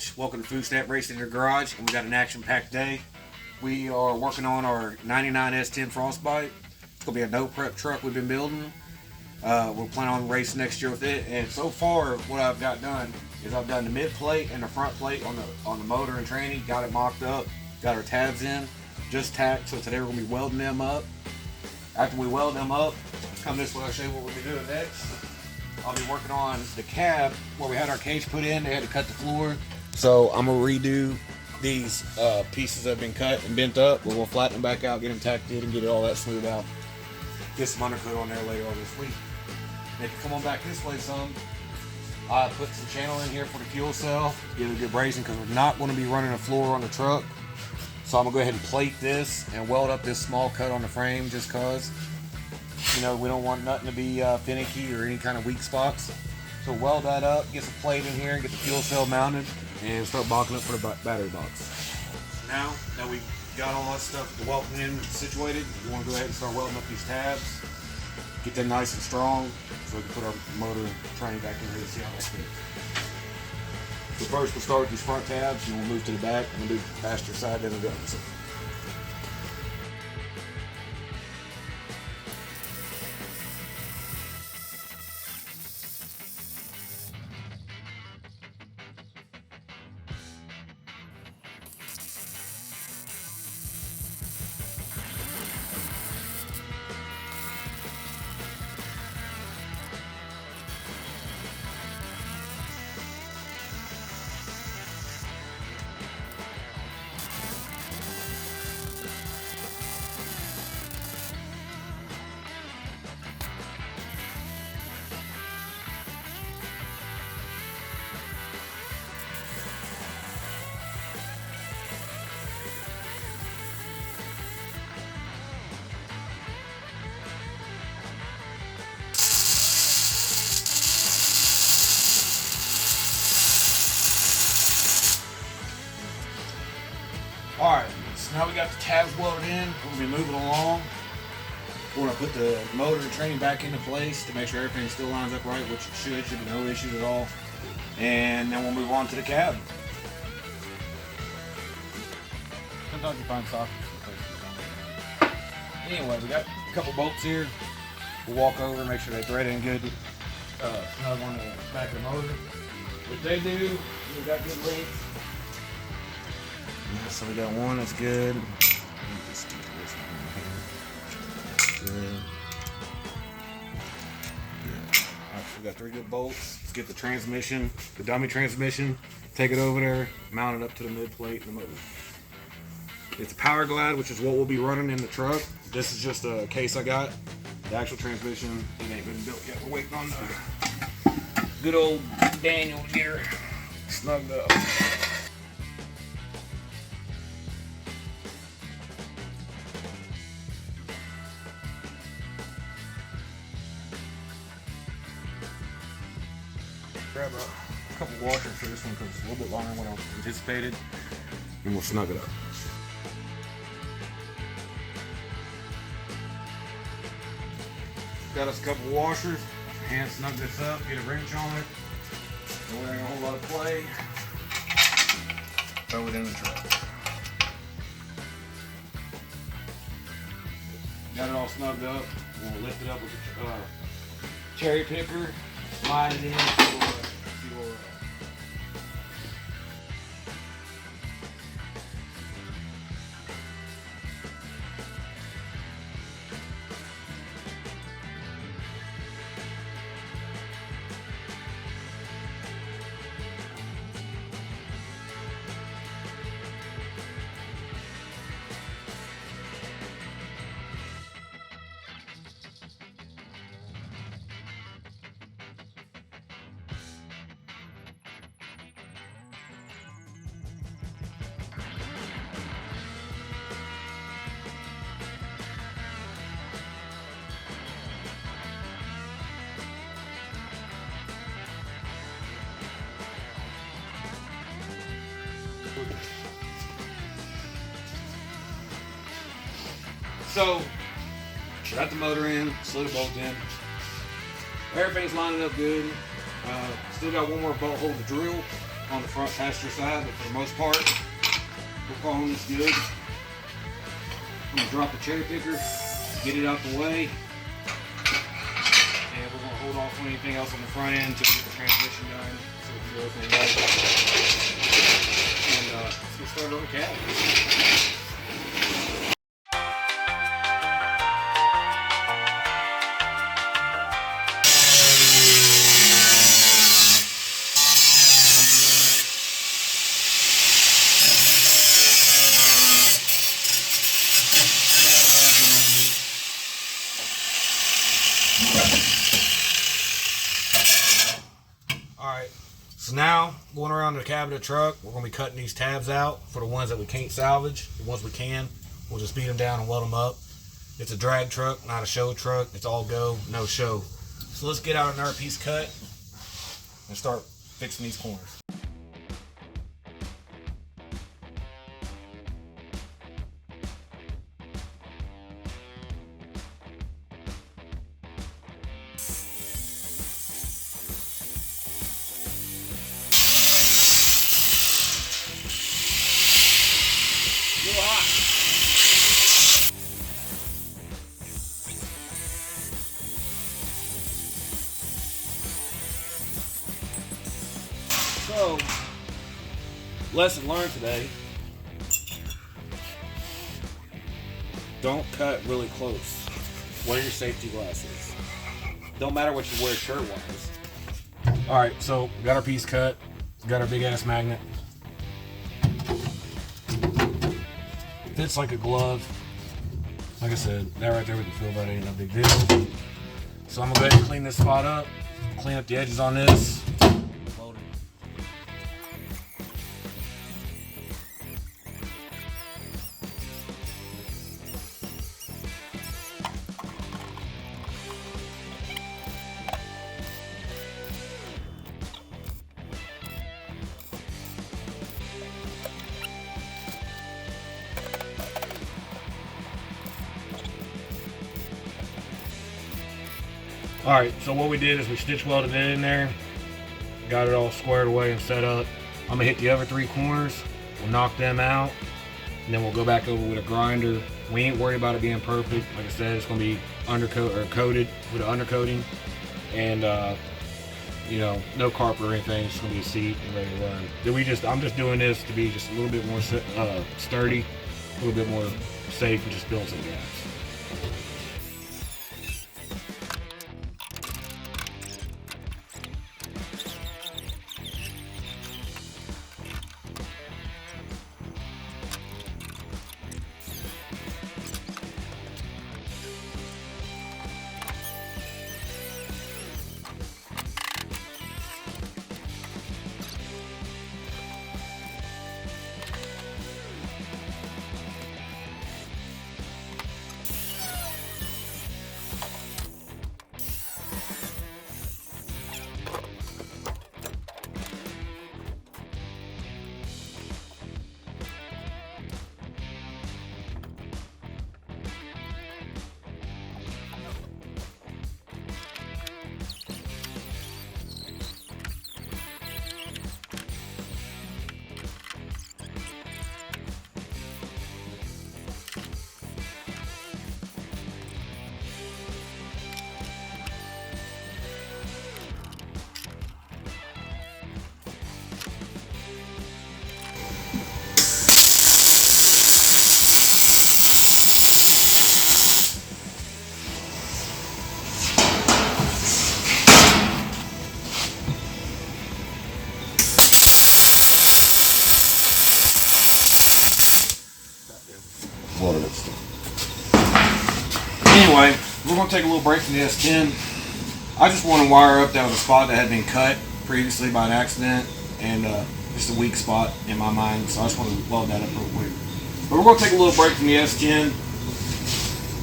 Mitch. Welcome to Food Stamp Racing in your garage, and we got an action-packed day. We are working on our 99 S10 Frostbite. It's gonna be a no prep truck we've been building. We're planning on racing next year with it. And so far, what I've got done is I've done the mid plate and the front plate on the motor and tranny. Got it mocked up. Got our tabs in, just tacked. So today we're gonna be welding them up. After we weld them up, come this way. I'll show you what we'll be doing next. I'll be working on the cab where we had our cage put in. They had to cut the floor, so I'm gonna redo these pieces that have been cut and bent up. We'll flatten them back out, get them tacked in, and get all that smoothed out. Get some undercoat on there later on this week. And if you come on back this way some, I put some channel in here for the fuel cell, get a good brazing, because we're not going to be running a floor on the truck. So I'm gonna go ahead and plate this and weld up this small cut on the frame, just cause, you know, we don't want nothing to be finicky or any kind of weak spots. So weld that up, get some plate in here, get the fuel cell mounted, and start balking up for the battery box. Now that we got all that stuff, the welding in situated, we want to go ahead and start welding up these tabs, get them nice and strong, so we can put our motor and train back in here to see how that fits. So first we'll start with these front tabs, and we'll move to the back, and we'll do the passenger side, then we'll do it. Alright, so now we got the tabs welded in. We're going to be moving along. We're going to put the motor and training back into place to make sure everything still lines up right, which it should be no issues at all. And then we'll move on to the cab. Sometimes you find sockets in places. Anyway, we got a couple bolts here. We'll walk over and make sure they thread in good. Snug on the back of the motor. What they do, we got good length. Yeah, so we got one that's good. Good. Yeah. Alright, so we got 3 good bolts. Let's get the transmission, the dummy transmission, take it over there, mount it up to the mid plate and the motor. It's a Power Glide, which is what we'll be running in the truck. This is just a case I got. The actual transmission, it ain't been built yet. We're waiting on the good old Daniel to get her snugged up. Grab a couple washers for this one because it's a little bit longer than what I anticipated, and we'll snug it up. Got us a couple washers. Hand snug this up, get a wrench on it. Don't wear a whole lot of play. Throw it in the truck. Got it all snugged up. We'll lift it up with a cherry picker, slide it in. So, got the motor in, slid a bolt in. Everything's lining up good. Still got one more bolt hole to drill. on the front passenger side, but for the most part, we're calling this good. I'm gonna drop the cherry picker, get it out the way, and we're gonna hold off on anything else on the front end until we get the transmission done, so we can do everything right. And let's get started on the cab. Alright, so now going around the cab of the truck, we're going to be cutting these tabs out for the ones that we can't salvage. The ones we can, we'll just beat them down and weld them up. It's a drag truck, not a show truck. It's all go, no show. So let's get out another piece cut and start fixing these corners. So, lesson learned today, don't cut really close. Wear your safety glasses. Don't matter what you wear shirt-wise. Alright, so we got our piece cut, we got our big-ass magnet. Fits like a glove. Like I said, that right there we can feel that ain't no big deal. So I'm gonna go ahead and clean this spot up, clean up the edges on this. Alright, so what we did is we stitch welded it in there, got it all squared away and set up. I'm going to hit the other three corners, we'll knock them out, and then we'll go back over with a grinder. We ain't worried about it being perfect. Like I said, it's going to be coated with an undercoating, and you know, no carpet or anything. It's going to be a seat and ready to run. I'm just doing this to be just a little bit more sturdy, a little bit more safe, and just build some gas. Anyway, we're going to take a little break from the S10. I just want to wire up that was a spot that had been cut previously by an accident, and just a weak spot in my mind, so I just want to weld that up real quick. But we're going to take a little break from the S10.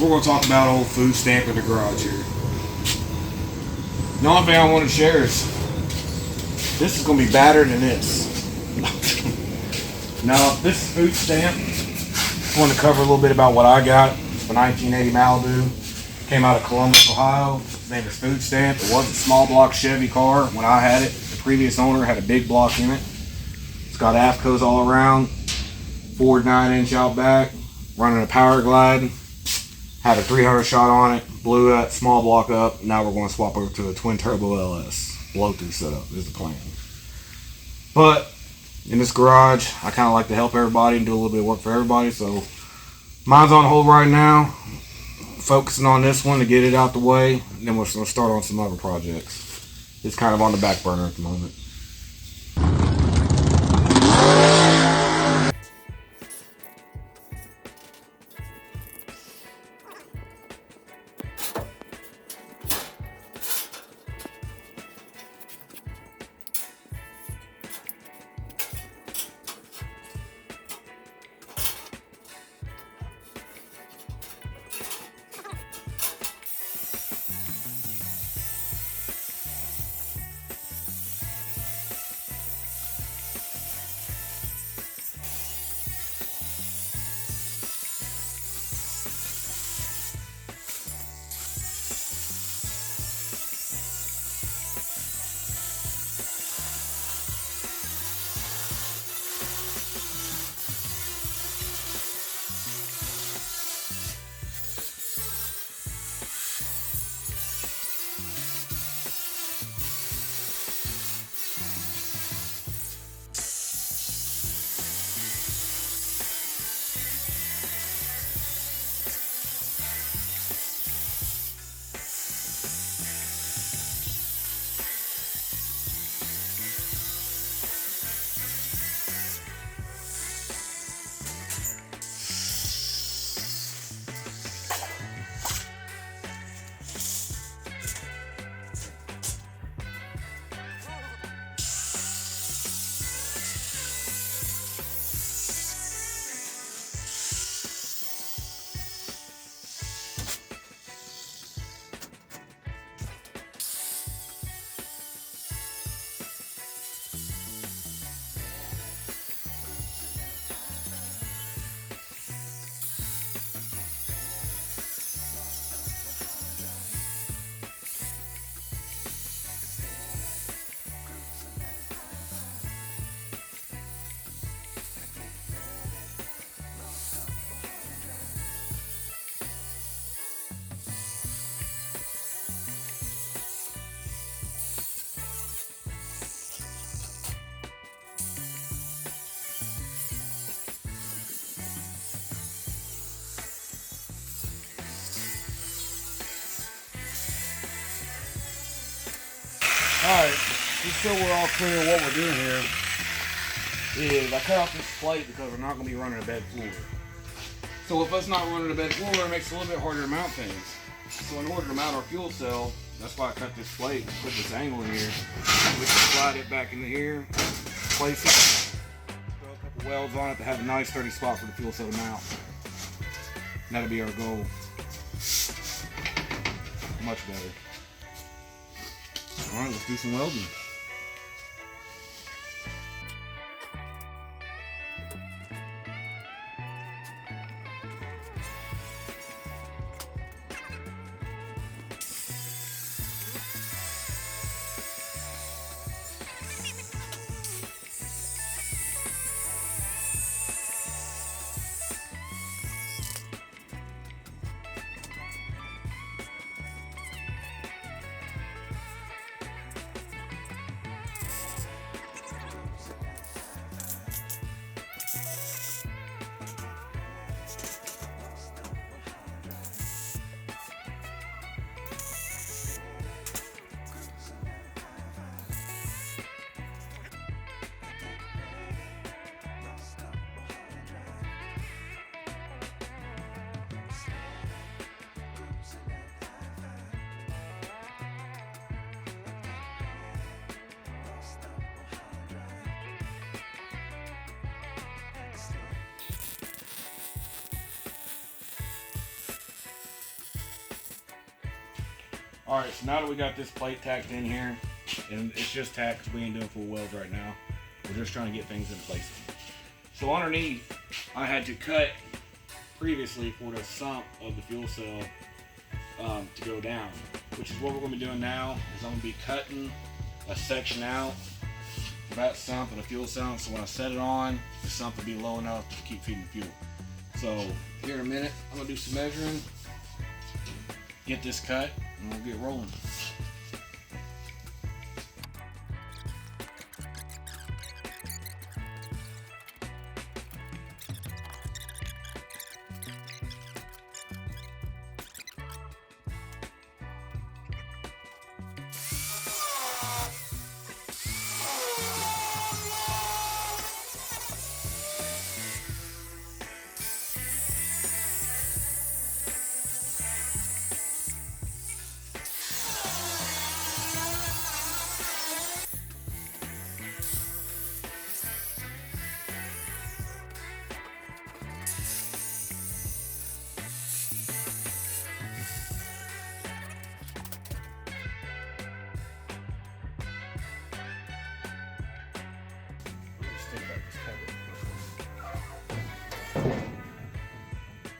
We're going to talk about old food stamp in the garage here. The only thing I want to share is this is going to be better than this. Now, this is food stamp. I want to cover a little bit about what I got. It's a 1980 Malibu. Came out of Columbus, Ohio. Its name is Food Stamp. It was a small block Chevy car when I had it. The previous owner had a big block in it. got AFCOs all around, forward 9-inch out back, running a power glide. Had a 300 shot on it, blew that small block up. Now we're going to swap over to a twin turbo LS blow-through setup is the plan. But in this garage, I kind of like to help everybody and do a little bit of work for everybody. So mine's on hold right now, focusing on this one to get it out the way. And then we're going to start on some other projects. It's kind of on the back burner at the moment. Alright, just so we're all clear what we're doing here, is I cut off this plate because we're not going to be running a bed floor. So if us not running a bed floor, it makes it a little bit harder to mount things. So in order to mount our fuel cell, that's why I cut this plate and put this angle in here. We can slide it back into here, place it, throw a couple welds on it to have a nice sturdy spot for the fuel cell to mount. And that'll be our goal. Much better. Alright, let's do some welding. Alright, so now that we got this plate tacked in here, and it's just tacked because we ain't doing full welds right now, we're just trying to get things in place. So underneath, I had to cut previously for the sump of the fuel cell to go down, which is what we're going to be doing now. Is I'm going to be cutting a section out vat sump and a fuel sump, so when I set it on, the sump will be low enough to keep feeding fuel. So here in a minute, I'm gonna do some measuring, get this cut, and we'll get rolling.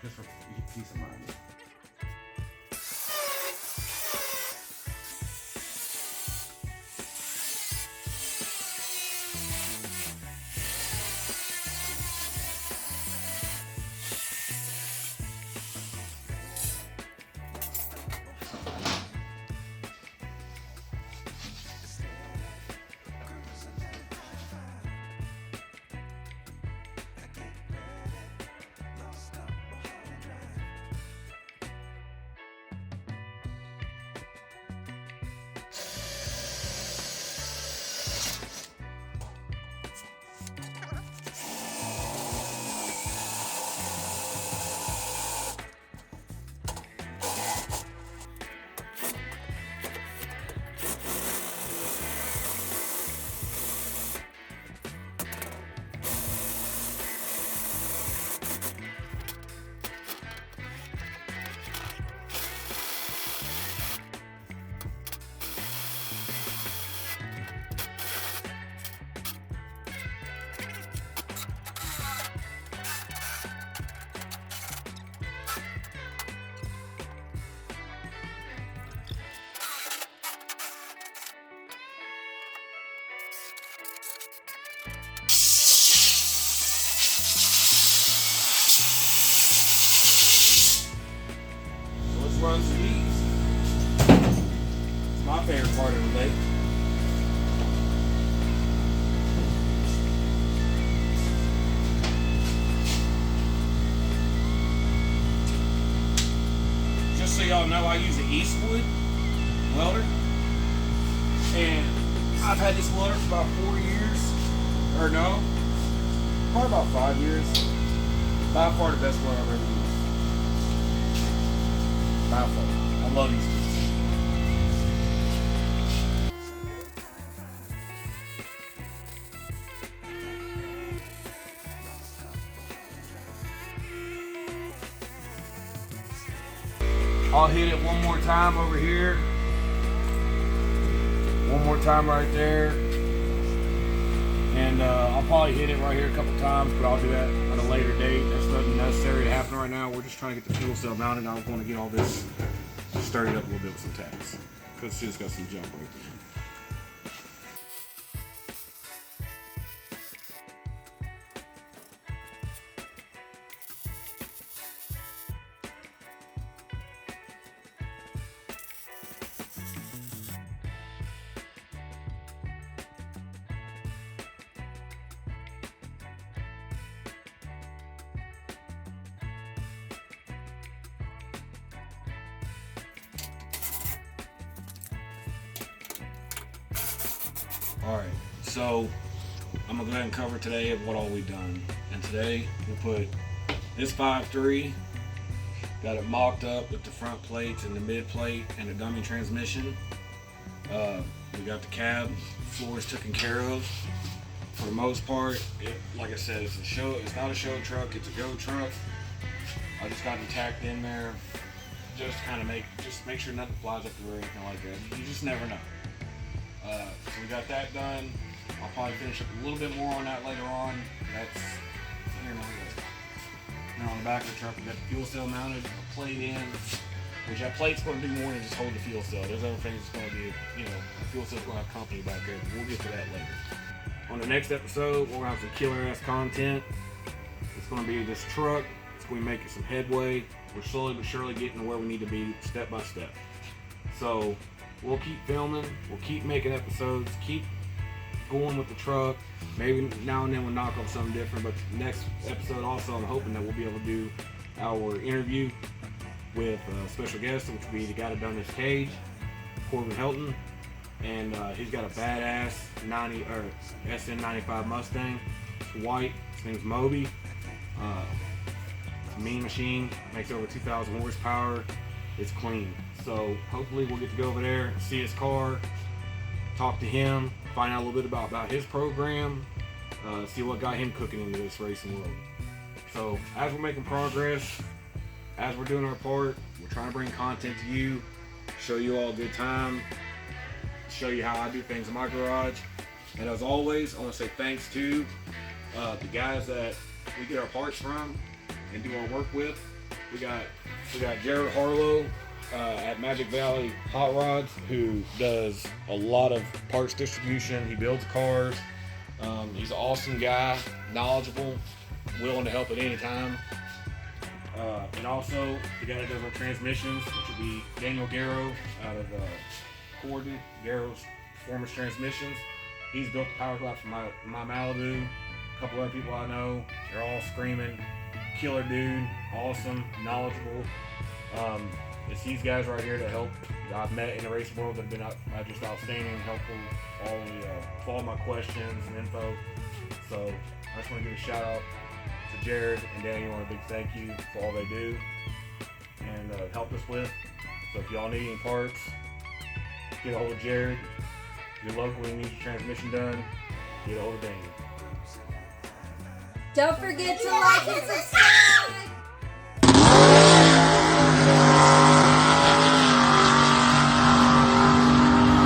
Just for peace of mind. Run some these. It's my favorite part of the day. Just so y'all know, I use an Eastwood welder, and I've had this welder for about 4 years, or no, probably about 5 years. By far the best welder I've ever used. By far. I love these. I'll hit it one more time over here. One more time right there. And I'll probably hit it right here a couple times, but I'll do that at a later date. That's nothing necessary to happen right now. We're just trying to get the fuel cell mounted. I want to get all this stirred up a little bit with some tacks, because it's got some junk right there. Alright, so I'm going to go ahead and cover today of what all we've done. And today we'll put this 5.3, got it mocked up with the front plates and the mid plate and the dummy transmission. We got the cab, floors taken care of for the most part. Like I said, it's not a show truck, it's a go truck. I just got them tacked in there, just kind of make sure nothing flies up the rear or anything like that. You just never know. So we got that done. I'll probably finish up a little bit more on that later on. That's here now. Now on the back of the truck, we got the fuel cell mounted, a plate in, which that plate's going to do more than just hold the fuel cell. There's other things that's going to be, a fuel cell's going to have company back there, but we'll get to that later. on the next episode, we're gonna have some killer ass content. It's gonna be this truck. It's gonna be making some headway. We're slowly but surely getting to where we need to be, step by step. So we'll keep filming. We'll keep making episodes. Keep going with the truck. Maybe now and then we'll knock off something different. But next episode, also, I'm hoping that we'll be able to do our interview with a special guest, which will be the guy that done this cage, Corbin Helton. And he's got a badass S10 95 Mustang. It's white. His name's Moby. It's a mean machine. Makes over 2,000 horsepower. It's clean. So hopefully we'll get to go over there, see his car, talk to him, find out a little bit about his program, see what got him cooking into this racing world. So as we're making progress, as we're doing our part, we're trying to bring content to you, show you all a good time, show you how I do things in my garage. And as always, I want to say thanks to the guys that we get our parts from and do our work with. We got Jared Harlow at Magic Valley Hot Rods, who does a lot of parts distribution. He builds cars. He's an awesome guy, knowledgeable, willing to help at any time. And also the guy that does our transmissions, which will be Daniel Garrow out of Corden, Garrow's Performance Transmissions. He's built the power collapse for my Malibu. A couple other people I know, they're all screaming, killer dude, awesome, knowledgeable. It's these guys right here that I've met in the racing world that have been just outstanding and helpful for all my questions and info. So I just want to give a shout out to Jared and Daniel and a big thank you for all they do and help us with. So if y'all need any parts, get a hold of Jared. If you're local and you need your transmission done, get a hold of Daniel. Don't forget to like and subscribe.